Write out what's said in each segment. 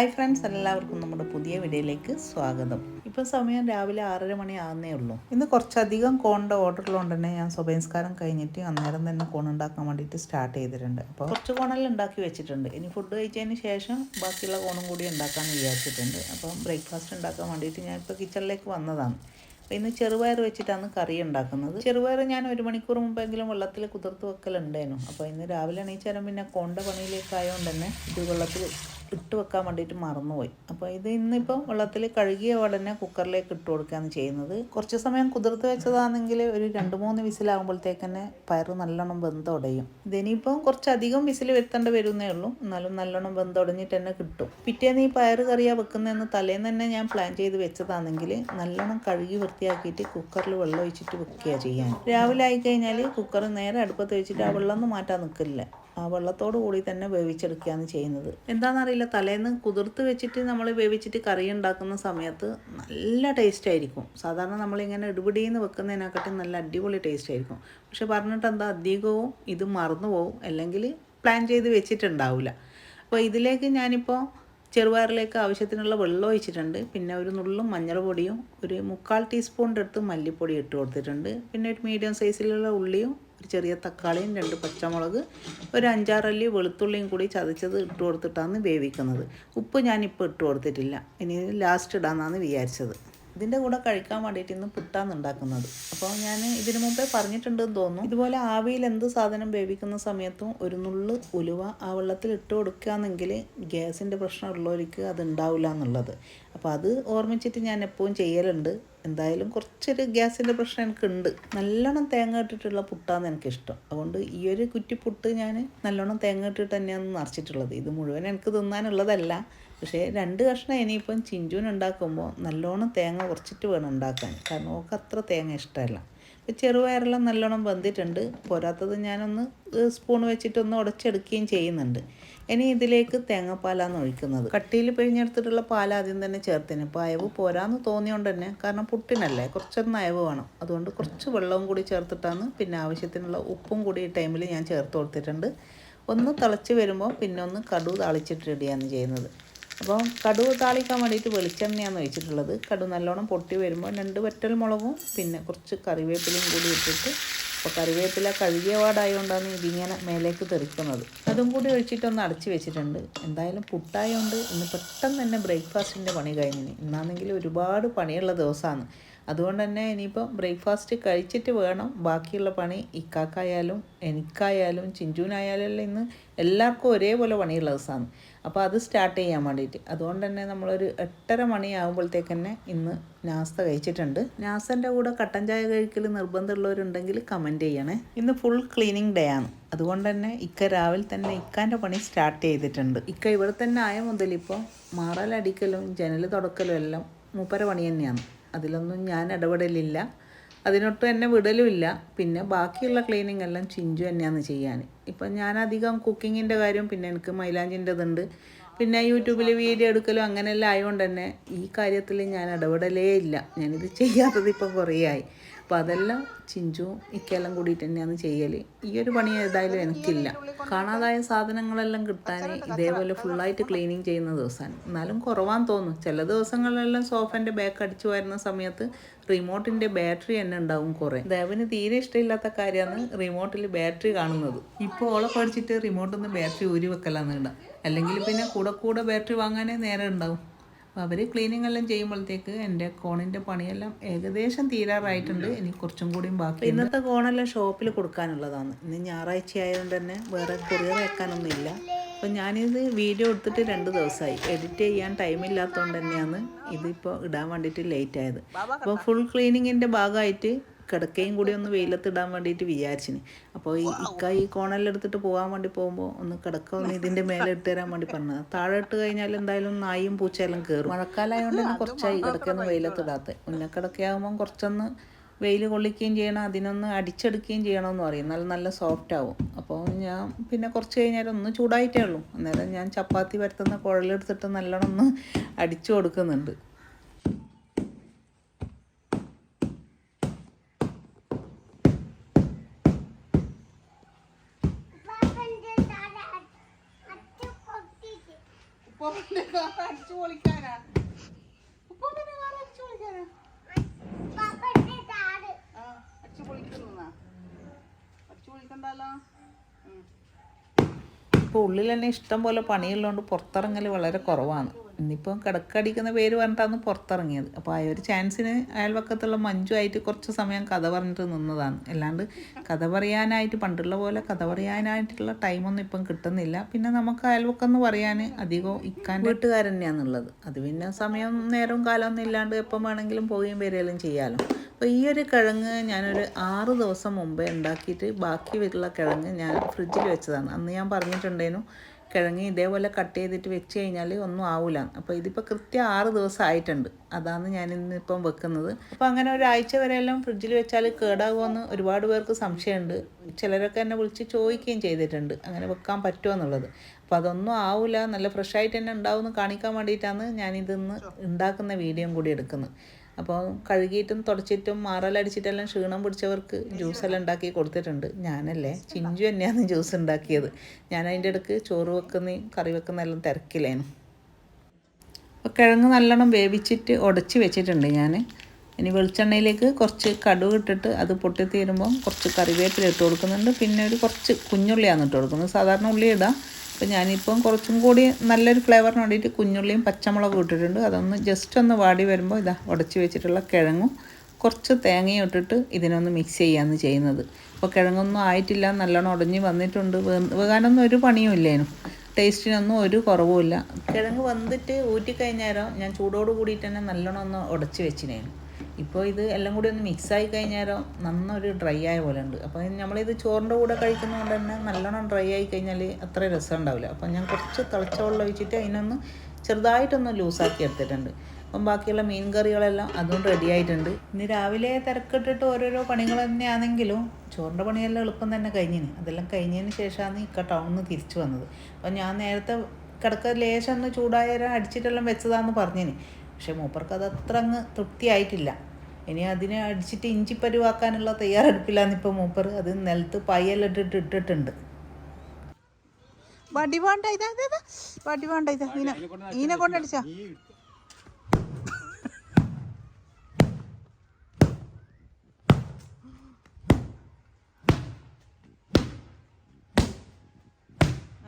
Hi friends, എല്ലാവർക്കും നമ്മുടെ പുതിയ വീഡിയോയിലേക്ക് സ്വാഗതം. ഇപ്പോൾ സമയം രാവിലെ 6:30 മണി ആകുന്നേ ഉള്ളൂ. ഇന്ന് കുറച്ചധികം കോണിൻ്റെ ഓർഡറുള്ളതുകൊണ്ട് തന്നെ ഞാൻ സ്വഭയംസ്കാരം കഴിഞ്ഞിട്ട് അന്നേരം തന്നെ കോൺ ഉണ്ടാക്കാൻ വേണ്ടിയിട്ട് സ്റ്റാർട്ട് ചെയ്തിട്ടുണ്ട്. അപ്പോൾ കുറച്ച് കോണെല്ലാം ഉണ്ടാക്കി വെച്ചിട്ടുണ്ട്. ഇനി ഫുഡ് കഴിച്ചതിന് ശേഷം ബാക്കിയുള്ള കോണും കൂടി ഉണ്ടാക്കാമെന്ന് വിചാരിച്ചിട്ടുണ്ട്. അപ്പം ബ്രേക്ക്ഫാസ്റ്റ് ഉണ്ടാക്കാൻ വേണ്ടിയിട്ട് ഞാൻ ഇപ്പോൾ കിച്ചണിലേക്ക് വന്നതാണ്. അപ്പോൾ ഇന്ന് ചെറുപയർ വെച്ചിട്ടാണ് കറി ഉണ്ടാക്കുന്നത്. ചെറുപയർ ഞാൻ 1 മണിക്കൂർ മുമ്പെങ്കിലും വെള്ളത്തിൽ കുതിർത്ത് വെക്കലുണ്ടായിരുന്നു. അപ്പോൾ ഇന്ന് രാവിലെ എണീച്ചാലും പിന്നെ കോണിൻ്റെ പണിയിലേക്കായതുകൊണ്ട് തന്നെ ഇത് വെള്ളത്തിൽ ഇട്ട് വെക്കാൻ വേണ്ടിയിട്ട് മറന്നുപോയി. അപ്പോൾ ഇത് ഇന്നിപ്പോൾ വെള്ളത്തിൽ കഴുകിയ ഉടനെ കുക്കറിലേക്ക് ഇട്ട് കൊടുക്കുകയാണ് ചെയ്യുന്നത്. കുറച്ച് സമയം കുതിർത്ത് വെച്ചതാണെങ്കിൽ ഒരു 2-3 വിസിലാകുമ്പോഴത്തേക്ക് തന്നെ പയർ നല്ലോണം വെന്തുടയും. ഇതിനിയിപ്പം കുറച്ചധികം വിസിൽ വരുത്തേണ്ടി വരുന്നേ ഉള്ളൂ, എന്നാലും നല്ലോണം വെന്തുടഞ്ഞിട്ട് തന്നെ കിട്ടും. പിറ്റേന്ന് ഈ പയർ കറിയാണ് വെക്കുന്നതെന്ന് തലേന്ന് തന്നെ ഞാൻ പ്ലാൻ ചെയ്ത് വെച്ചതാണെങ്കിൽ നല്ലോണം കഴുകി വൃത്തിയാക്കിയിട്ട് കുക്കറിൽ വെള്ളം ഒഴിച്ചിട്ട് വെക്കുകയാണ് ചെയ്യാൻ. രാവിലെ ആയിക്കഴിഞ്ഞാൽ കുക്കർ നേരെ അടുപ്പത്ത് വെച്ചിട്ട് ആ വെള്ളമൊന്നും മാറ്റാൻ നിൽക്കില്ല, ആ വെള്ളത്തോടു കൂടി തന്നെ വേവിച്ചെടുക്കുകയാണ് ചെയ്യുന്നത്. എന്താണെന്നറിയില്ല, തലേന്ന് കുതിർത്ത് വെച്ചിട്ട് നമ്മൾ വേവിച്ചിട്ട് കറി ഉണ്ടാക്കുന്ന സമയത്ത് നല്ല ടേസ്റ്റ് ആയിരിക്കും. സാധാരണ നമ്മളിങ്ങനെ ഇടുപിടിന്ന് വെക്കുന്നതിനെക്കാട്ടും നല്ല അടിപൊളി ടേസ്റ്റ് ആയിരിക്കും. പക്ഷെ പറഞ്ഞിട്ട് എന്താ, അധികവും ഇത് മറന്നു പോകും, അല്ലെങ്കിൽ പ്ലാൻ ചെയ്ത് വെച്ചിട്ടുണ്ടാവില്ല. അപ്പോൾ ഇതിലേക്ക് ഞാനിപ്പോൾ ചെറുപയറിലേക്ക് ആവശ്യത്തിനുള്ള വെള്ളം ഒഴിച്ചിട്ടുണ്ട്. പിന്നെ ഒരു നുള്ളും മഞ്ഞൾ പൊടിയും ഒരു 3/4 ടീസ്പൂണിൻ്റെ അടുത്ത് മല്ലിപ്പൊടി ഇട്ട് കൊടുത്തിട്ടുണ്ട്. പിന്നെ ഒരു മീഡിയം സൈസിലുള്ള ഉള്ളിയും ഒരു ചെറിയ തക്കാളിയും 2 പച്ചമുളക് ഒരു 5-6 അല്ലി വെളുത്തുള്ളിയും കൂടി ചതച്ചത് ഇട്ട് കൊടുത്തിട്ടാണ് വേവിക്കുന്നത്. ഉപ്പ് ഞാനിപ്പോൾ ഇട്ട് കൊടുത്തിട്ടില്ല, ഇനി ലാസ്റ്റ് ഇടാമെന്നാണ് വിചാരിച്ചത്. ഇതിൻ്റെ കൂടെ കഴിക്കാൻ വേണ്ടിയിട്ട് ഇന്ന് പുട്ടാണ് ഉണ്ടാക്കുന്നത്. അപ്പോൾ ഞാൻ ഇതിനു മുമ്പേ പറഞ്ഞിട്ടുണ്ടെന്ന് തോന്നുന്നു, ഇതുപോലെ ആവിയിൽ എന്ത് സാധനം വേവിക്കുന്ന സമയത്തും ഒരു നുള്ള് ഉലുവ ആ വെള്ളത്തിൽ ഇട്ട് കൊടുക്കുകയാണെങ്കിൽ ഗ്യാസിൻ്റെ പ്രശ്നമുള്ളവർക്ക് അത് ഉണ്ടാവില്ല എന്നുള്ളത്. അപ്പോൾ അത് ഓർമ്മിച്ചിട്ട് ഞാൻ എപ്പോഴും ചെയ്യലുണ്ട്. എന്തായാലും കുറച്ചൊരു ഗ്യാസിൻ്റെ പ്രശ്നം എനിക്കുണ്ട്. നല്ലോണം തേങ്ങ ഇട്ടിട്ടുള്ള പുട്ടാണ് എനിക്കിഷ്ടം. അതുകൊണ്ട് ഈ ഒരു കുറ്റി പുട്ട് ഞാൻ നല്ലോണം തേങ്ങ ഇട്ടിട്ട് തന്നെയാണ് നിറച്ചിട്ടുള്ളത്. ഇത് മുഴുവൻ എനിക്ക് തിന്നാനുള്ളതല്ല, പക്ഷേ 2 കഷ്ണം ഇനിയിപ്പം ചിഞ്ചൂൻ ഉണ്ടാക്കുമ്പോൾ നല്ലോണം തേങ്ങ കുറച്ചിട്ട് വേണം ഉണ്ടാക്കാൻ, കാരണം ഓൾക്ക് അത്ര തേങ്ങ ഇഷ്ടമല്ല. ഇപ്പോൾ ചെറുപയറെല്ലാം നല്ലോണം വെന്തിട്ടുണ്ട്. പോരാത്തത് ഞാനൊന്ന് സ്പൂൺ വെച്ചിട്ടൊന്ന് ഉടച്ചെടുക്കുകയും ചെയ്യുന്നുണ്ട്. ഇനി ഇതിലേക്ക് തേങ്ങാപ്പാലാണ് ഒഴിക്കുന്നത്. കട്ടിയിൽ പിഴിഞ്ഞെടുത്തിട്ടുള്ള പാൽ ആദ്യം തന്നെ ചേർത്തിന്. ഇപ്പോൾ അയവ് പോരാന്ന് തോന്നിയോണ്ട് തന്നെ, കാരണം പുട്ടിനല്ലേ കുറച്ചൊന്ന് അയവ് വേണം, അതുകൊണ്ട് കുറച്ച് വെള്ളവും കൂടി ചേർത്തിട്ടാണ്. പിന്നെ ആവശ്യത്തിനുള്ള ഉപ്പും കൂടി ഈ ടൈമിൽ ഞാൻ ചേർത്ത് കൊടുത്തിട്ടുണ്ട്. ഒന്ന് തിളച്ച് വരുമ്പോൾ പിന്നെ ഒന്ന് കടുക് താളിച്ചിട്ട് റെഡിയാണ് ചെയ്യുന്നത്. അപ്പോൾ കടുക് താളിക്കാൻ വേണ്ടിയിട്ട് വെളിച്ചെണ്ണയാണ് ഒഴിച്ചിട്ടുള്ളത്. കടുക് നല്ലോണം പൊട്ടി വരുമ്പോൾ 2 വറ്റൽ മുളകും പിന്നെ കുറച്ച് കറിവേപ്പിലയും കൂടി ഇട്ടിട്ട്, അപ്പോൾ കറിവേപ്പില കഴുകിയ പാടായതുകൊണ്ടാണ് ഇതിങ്ങനെ മേലേക്ക് തെറിക്കുന്നത്. അതും കൂടി ഒഴിച്ചിട്ടൊന്ന് അടച്ച് വെച്ചിട്ടുണ്ട്. എന്തായാലും പുട്ടായതുകൊണ്ട് ഇന്ന് പെട്ടെന്ന് തന്നെ ബ്രേക്ക്ഫാസ്റ്റിൻ്റെ പണി കഴിഞ്ഞിന്. ഇന്നാണെങ്കിൽ ഒരുപാട് പണിയുള്ള ദിവസമാണ്. അതുകൊണ്ട് തന്നെ ഇനിയിപ്പോൾ ബ്രേക്ക്ഫാസ്റ്റ് കഴിച്ചിട്ട് വേണം ബാക്കിയുള്ള പണി. ഇക്കാക്കായാലും എനിക്കായാലും ചിഞ്ചൂനായാലും എല്ലാം ഇന്ന് എല്ലാവർക്കും ഒരേപോലെ പണിയുള്ള ദിവസമാണ്. അപ്പോൾ അത് സ്റ്റാർട്ട് ചെയ്യാൻ വേണ്ടിയിട്ട് അതുകൊണ്ട് തന്നെ നമ്മളൊരു 8:30 മണിയാകുമ്പോഴത്തേക്ക് തന്നെ ഇന്ന് നാസ്ത കഴിച്ചിട്ടുണ്ട്. നാസ്തൻ്റെ കൂടെ കട്ടൻ ചായ കഴിക്കൽ നിർബന്ധമുള്ളവരുണ്ടെങ്കിൽ കമൻറ്റ് ചെയ്യണേ. ഇന്ന് ഫുൾ ക്ലീനിങ് ഡേ ആണ്. അതുകൊണ്ട് തന്നെ ഇക്ക രാവിലെ തന്നെ ഇക്കാൻ്റെ പണി സ്റ്റാർട്ട് ചെയ്തിട്ടുണ്ട്. ഇക്ക ഇവിടെ തന്നെ ആയ മുതലിപ്പോൾ മാറലടിക്കലും ജനൽ തുടക്കലും എല്ലാം മൂപ്പര പണി തന്നെയാണ്. അതിലൊന്നും ഞാൻ ഇടപെടലില്ല, അതിനൊട്ടും എന്നെ വിടലുമില്ല. പിന്നെ ബാക്കിയുള്ള ക്ലീനിങ് എല്ലാം ചിഞ്ചു തന്നെയാണ് ചെയ്യാൻ. ഇപ്പം ഞാനധികം കുക്കിങ്ങിൻ്റെ കാര്യം, പിന്നെ എനിക്ക് മൈലാഞ്ചിൻ്റെ ഇതുണ്ട്, പിന്നെ യൂട്യൂബിൽ വീഡിയോ എടുക്കലും അങ്ങനെയെല്ലാം ആയതുകൊണ്ട് തന്നെ ഈ കാര്യത്തിൽ ഞാൻ ഇടപെടലേ ഇല്ല. ഞാനിത് ചെയ്യാത്തത് ഇപ്പം കുറേ ആയി. അപ്പോൾ അതെല്ലാം ചിഞ്ചു ഇക്കെല്ലാം കൂടിയിട്ട് തന്നെയാണ് ചെയ്യൽ. ഈ ഒരു പണി ഏതായാലും എനിക്കില്ല. കാണാതായ സാധനങ്ങളെല്ലാം കിട്ടാൻ ഇതേപോലെ ഫുള്ളായിട്ട് ക്ലീനിങ് ചെയ്യുന്ന ദിവസമാണ്. എന്നാലും കുറവാന്ന് തോന്നും. ചില ദിവസങ്ങളിലെല്ലാം സോഫൻ്റെ ബാക്ക് അടിച്ചു വരുന്ന സമയത്ത് റിമോട്ടിൻ്റെ ബാറ്ററി തന്നെ ഉണ്ടാവും കുറേ. ദേവന് തീരെ ഇഷ്ടമില്ലാത്ത കാര്യമാണ് റിമോട്ടിൽ ബാറ്ററി കാണുന്നത്. ഇപ്പോൾ ഓളെ പഠിച്ചിട്ട് റിമോട്ടിൽ നിന്ന് ബാറ്ററി ഊരി വെക്കലാന്ന് ഉണ്ടാവും, അല്ലെങ്കിൽ പിന്നെ കൂടെ ബാറ്ററി വാങ്ങാനേ നേരം ഉണ്ടാവും. അപ്പോൾ അവർ ക്ലീനിങ് എല്ലാം ചെയ്യുമ്പോഴത്തേക്ക് എൻ്റെ കോണിൻ്റെ പണിയെല്ലാം ഏകദേശം തീരാറായിട്ടുണ്ട്. ഇനി കുറച്ചും കൂടിയും ബാക്കി. ഇന്നത്തെ കോണെല്ലാം ഷോപ്പിൽ കൊടുക്കാനുള്ളതാണ്. ഇന്ന് ഞായറാഴ്ച ആയതുകൊണ്ട് തന്നെ വേറെ കൊറിയർ അയക്കാനൊന്നുമില്ല. അപ്പോൾ ഞാനിത് വീഡിയോ എടുത്തിട്ട് 2 ദിവസമായി. എഡിറ്റ് ചെയ്യാൻ ടൈമില്ലാത്തതുകൊണ്ട് തന്നെയാണ് ഇതിപ്പോൾ ഇടാൻ വേണ്ടിയിട്ട് ലേറ്റ് ആയത്. അപ്പോൾ ഫുൾ ക്ലീനിങ്ങിൻ്റെ ഭാഗമായിട്ട് കിടക്കയും കൂടി ഒന്ന് വെയിലത്തിടാൻ വേണ്ടിയിട്ട് വിചാരിച്ചിന്. അപ്പോൾ ഈ കോണെല്ലാം എടുത്തിട്ട് പോകാൻ വേണ്ടി പോകുമ്പോൾ ഒന്ന് കിടക്ക ഒന്ന് ഇതിൻ്റെ മേലെ ഇട്ട് തരാൻ വേണ്ടി പറഞ്ഞത്. താഴെ ഇട്ട് കഴിഞ്ഞാൽ എന്തായാലും നായും പൂച്ചയെല്ലാം കയറും. മഴക്കാലമായതുകൊണ്ട് തന്നെ കുറച്ചായി കിടക്കൊന്ന് വെയിലത്തിടാത്ത. ഉന്നക്കിടക്കയാകുമ്പം കുറച്ചൊന്ന് വെയിൽ കൊള്ളിക്കുകയും ചെയ്യണം, അതിനൊന്ന് അടിച്ചെടുക്കുകയും ചെയ്യണമെന്ന് പറയും, എന്നാലും നല്ല സോഫ്റ്റ് ആവും. അപ്പോൾ ഞാൻ പിന്നെ കുറച്ച് കഴിഞ്ഞാൽ ഒന്ന് ചൂടായിട്ടേ ഉള്ളൂ. അന്നേരം ഞാൻ ചപ്പാത്തി പരത്തുന്ന കുഴലെടുത്തിട്ട് നല്ലോണം ഒന്ന് അടിച്ചു കൊടുക്കുന്നുണ്ട്. അടിച്ചു പൊളിക്കാനാ അടിച്ചു പൊളിക്കാനാ അടിച്ചു പൊളിക്കുന്ന അടിച്ചു പൊളിക്കണ്ടല്ലോ. ഇപ്പോൾ ഉള്ളിൽ തന്നെ ഇഷ്ടം പോലെ പണിയുള്ളതുകൊണ്ട് പുറത്തിറങ്ങൽ വളരെ കുറവാണ്. ഇന്നിപ്പം കിടക്കടിക്കുന്ന പേര് പറഞ്ഞിട്ടാണ് പുറത്തിറങ്ങിയത്. അപ്പോൾ ആ ഒരു ചാൻസിന് അയൽവക്കത്തുള്ള മഞ്ജുവായിട്ട് കുറച്ച് സമയം കഥ പറഞ്ഞിട്ട് നിന്നതാണ്. അല്ലാണ്ട് കഥ പറയാനായിട്ട് പണ്ടുള്ള പോലെ കഥ പറയാനായിട്ടുള്ള ടൈമൊന്നും ഇപ്പം കിട്ടുന്നില്ല. പിന്നെ നമുക്ക് അയൽവക്കം എന്ന് പറയാൻ അധികവും ഇക്കാൻ വീട്ടുകാർ തന്നെയാണുള്ളത്. അത് പിന്നെ സമയം നേരവും കാലമൊന്നും ഇല്ലാണ്ട് എപ്പം വേണമെങ്കിലും പോവുകയും വരികയും ചെയ്യാമല്ലോ. അപ്പോൾ ഈ ഒരു കിഴങ്ങ് ഞാനൊരു 6 ദിവസം മുമ്പേ ഉണ്ടാക്കിയിട്ട് ബാക്കി വരുള്ള കിഴങ്ങ് ഞാൻ ഫ്രിഡ്ജിൽ വെച്ചതാണ്. അന്ന് ഞാൻ പറഞ്ഞിട്ടുണ്ടേനു കിഴങ്ങ് ഇതേപോലെ കട്ട് ചെയ്തിട്ട് വെച്ച് കഴിഞ്ഞാൽ ഒന്നും ആവില്ല. അപ്പോൾ ഇതിപ്പോൾ കൃത്യം 6 ദിവസം ആയിട്ടുണ്ട്. അതാണ് ഞാൻ ഇന്നിപ്പം വെക്കുന്നത്. അപ്പോൾ അങ്ങനെ ഒരാഴ്ച വരെയെല്ലാം ഫ്രിഡ്ജിൽ വെച്ചാൽ കേടാകുമെന്ന് ഒരുപാട് പേർക്ക് സംശയമുണ്ട്. ചിലരൊക്കെ എന്നെ വിളിച്ച് ചോദിക്കുകയും ചെയ്തിട്ടുണ്ട് അങ്ങനെ വെക്കാൻ പറ്റുമോ എന്നുള്ളത്. അപ്പോൾ അതൊന്നും ആവില്ല, നല്ല ഫ്രഷായിട്ട് തന്നെ ഉണ്ടാവുമെന്ന് കാണിക്കാൻ വേണ്ടിയിട്ടാണ് ഞാനിതൊന്ന് ഉണ്ടാക്കുന്ന വീഡിയോയും കൂടി എടുക്കുന്നത്. അപ്പോൾ കഴുകിയിട്ടും തുടച്ചിട്ടും മാറലടിച്ചിട്ടെല്ലാം ക്ഷീണം പിടിച്ചവർക്ക് ജ്യൂസെല്ലാം ഉണ്ടാക്കി കൊടുത്തിട്ടുണ്ട്. ഞാനല്ലേ, ചിഞ്ചു തന്നെയാണ് ജ്യൂസ് ഉണ്ടാക്കിയത്. ഞാൻ അതിൻ്റെ ഇടയ്ക്ക് ചോറ് വെക്കുന്നതും കറി വെക്കുന്നതെല്ലാം തിരക്കില്ലേനു. അപ്പോൾ കിഴങ്ങ് നല്ലോണം വേവിച്ചിട്ട് ഉടച്ച് വെച്ചിട്ടുണ്ട് ഞാൻ. ഇനി വെളിച്ചെണ്ണയിലേക്ക് കുറച്ച് കടുക് ഇട്ടിട്ട് അത് പൊട്ടിത്തീരുമ്പം കുറച്ച് കറിവേപ്പില ഇട്ട് കൊടുക്കുന്നുണ്ട്. പിന്നെ കുറച്ച് കുഞ്ഞുള്ളിയാണ് ഇട്ട് കൊടുക്കുന്നത്. സാധാരണ ഉള്ളി ഇടാം. അപ്പോൾ ഞാനിപ്പം കുറച്ചും കൂടി നല്ലൊരു ഫ്ലേവറിന് വേണ്ടിയിട്ട് കുഞ്ഞുള്ളിയും പച്ചമുളകും ഇട്ടിട്ടുണ്ട്. അതൊന്ന് ജസ്റ്റ് ഒന്ന് വാടി വരുമ്പോൾ ഇതാ ഉടച്ച് വെച്ചിട്ടുള്ള കിഴങ്ങും കുറച്ച് തേങ്ങയും ഇട്ടിട്ട് ഇതിനൊന്ന് മിക്സ് ചെയ്യാമെന്ന് ചെയ്യുന്നത്. അപ്പോൾ കിഴങ്ങൊന്നും ആയിട്ടില്ല, നല്ലോണം ഉടഞ്ഞ് വന്നിട്ടുണ്ട്. വേകാനൊന്നും ഒരു പണിയും ഇല്ലേനു, ടേസ്റ്റിനൊന്നും ഒരു കുറവുമില്ല. കിഴങ്ങ് വന്നിട്ട് ഊറ്റിക്കഴിഞ്ഞാലോ ഞാൻ ചൂടോട് കൂടിയിട്ട് തന്നെ നല്ലോണം ഒന്ന് ഉടച്ച് വെച്ചിനേനു. ഇപ്പോൾ ഇത് എല്ലാം കൂടി ഒന്ന് മിക്സായി കഴിഞ്ഞാലോ നന്നൊരു ഡ്രൈ ആയ പോലെ ഉണ്ട്. അപ്പോൾ നമ്മളിത് ചോറിൻ്റെ കൂടെ കഴിക്കുന്നതുകൊണ്ട് തന്നെ നല്ലോണം ഡ്രൈ ആയി കഴിഞ്ഞാൽ അത്ര രസം ഉണ്ടാവില്ല. അപ്പോൾ ഞാൻ കുറച്ച് തിളച്ച വെള്ളം ഒഴിച്ചിട്ട് അതിനൊന്ന് ചെറുതായിട്ടൊന്ന് ലൂസാക്കി എടുത്തിട്ടുണ്ട്. അപ്പം ബാക്കിയുള്ള മീൻ കറികളെല്ലാം അതും റെഡി ആയിട്ടുണ്ട്. ഇന്ന് രാവിലെ തിരക്കിട്ടിട്ട് ഓരോരോ പണികൾ തന്നെയാണെങ്കിലും ചോറിൻ്റെ പണിയെല്ലാം എളുപ്പം തന്നെ കഴിഞ്ഞിന്. അതെല്ലാം കഴിഞ്ഞതിന് ശേഷമാണ് ഇക്ക ടൗണിൽ നിന്ന് തിരിച്ചു വന്നത്. അപ്പം ഞാൻ നേരത്തെ കിടക്ക ലേശം ഒന്ന് ചൂടായാലും അടിച്ചിട്ടെല്ലാം വെച്ചതാണെന്ന് പറഞ്ഞിന്. പക്ഷേ മൂപ്പർക്ക് അത് അത്ര അങ്ങ് തൃപ്തിയായിട്ടില്ല. ഇനി അതിനെ അടിച്ചിട്ട് ഇഞ്ചിപ്പരുവാക്കാനുള്ള തയ്യാറെടുപ്പില്ലാന്ന് ഇപ്പോൾ മൂപ്പർ. അത് നിലത്ത് പയ്യെല്ലാം ഇട്ടിട്ടുണ്ട്. വടി വേണ്ട, ഇതാ വടി വേണ്ട, ഇതാ ഈനെ കൊണ്ടടിച്ചാ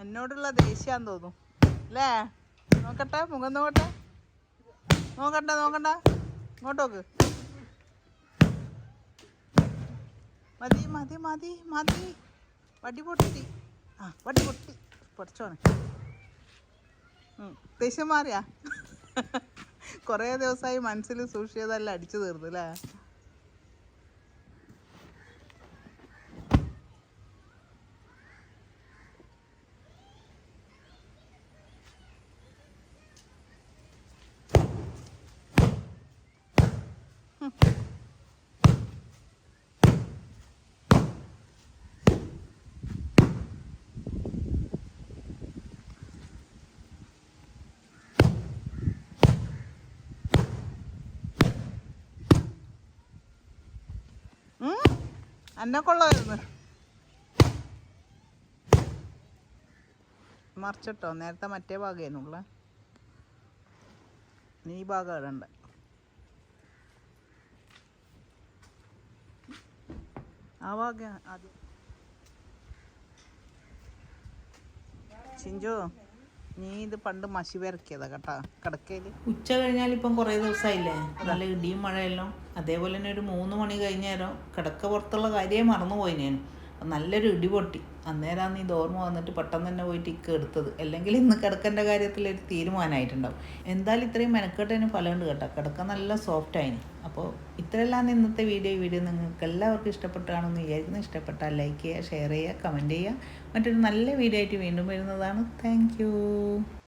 എന്നോടുള്ള ദേഷ്യാന്ന് തോന്നും അല്ലേ. നോക്കട്ടെ, മുഖം നോക്കട്ടെ, നോക്കണ്ട ഇങ്ങോട്ടോക്ക്. മതി മതി മതി മതി, വടി പൊട്ടി. വടി പൊട്ടി പൊടിച്ചോണേ. ദേഷ്യം മാറിയാ? കുറേ ദിവസമായി മനസ്സിൽ സൂക്ഷിച്ചതെല്ലാം അടിച്ചു തീർന്നു അല്ലേ. എന്നെ കൊള്ളായിരുന്നു. മറിച്ചിട്ടോ, നേരത്തെ മറ്റേ ഭാഗേനുള്ള ഈ ഭാഗം ഇടണ്ട. ആ ഭാഗം ആദ്യം. ചിഞ്ചു, നീ ഇത് പണ്ട് മഷി വരക്കിയതാ കേട്ടാ കിടക്കയില്. ഉച്ച കഴിഞ്ഞാൽ ഇപ്പം കുറേ ദിവസമായില്ലേ നല്ല ഇടിയും മഴയെല്ലാം. അതേപോലെ തന്നെ ഒരു 3 മണി കഴിഞ്ഞേരം കിടക്ക പുറത്തുള്ള കാര്യമേ മറന്നുപോയി ഞാൻ. നല്ലൊരു ഇടി പൊട്ടി. അന്നേരമാണ് ഇത് ഓർമ്മ വന്നിട്ട് പെട്ടെന്ന് തന്നെ പോയിട്ട് ഇക്ക് എടുത്തത്. അല്ലെങ്കിൽ ഇന്ന് കിടക്കൻ്റെ കാര്യത്തിൽ ഒരു തീരുമാനമായിട്ടുണ്ടാവും. എന്തായാലും ഇത്രയും മെനക്കെട്ടതിന് ഫലമുണ്ട് കേട്ടോ. കിടക്ക നല്ല സോഫ്റ്റ് ആയിന്. അപ്പോൾ ഇത്രയെല്ലാം ഇന്നത്തെ വീഡിയോ നിങ്ങൾക്ക് എല്ലാവർക്കും ഇഷ്ടപ്പെട്ടാണെന്ന് വിചാരിക്കുന്നു. ഇഷ്ടപ്പെട്ടാൽ ലൈക്ക് ചെയ്യുക, ഷെയർ ചെയ്യുക, കമൻറ്റ് ചെയ്യുക. മറ്റൊരു നല്ല വീഡിയോ ആയിട്ട് വീണ്ടും വരുന്നതാണ്. താങ്ക്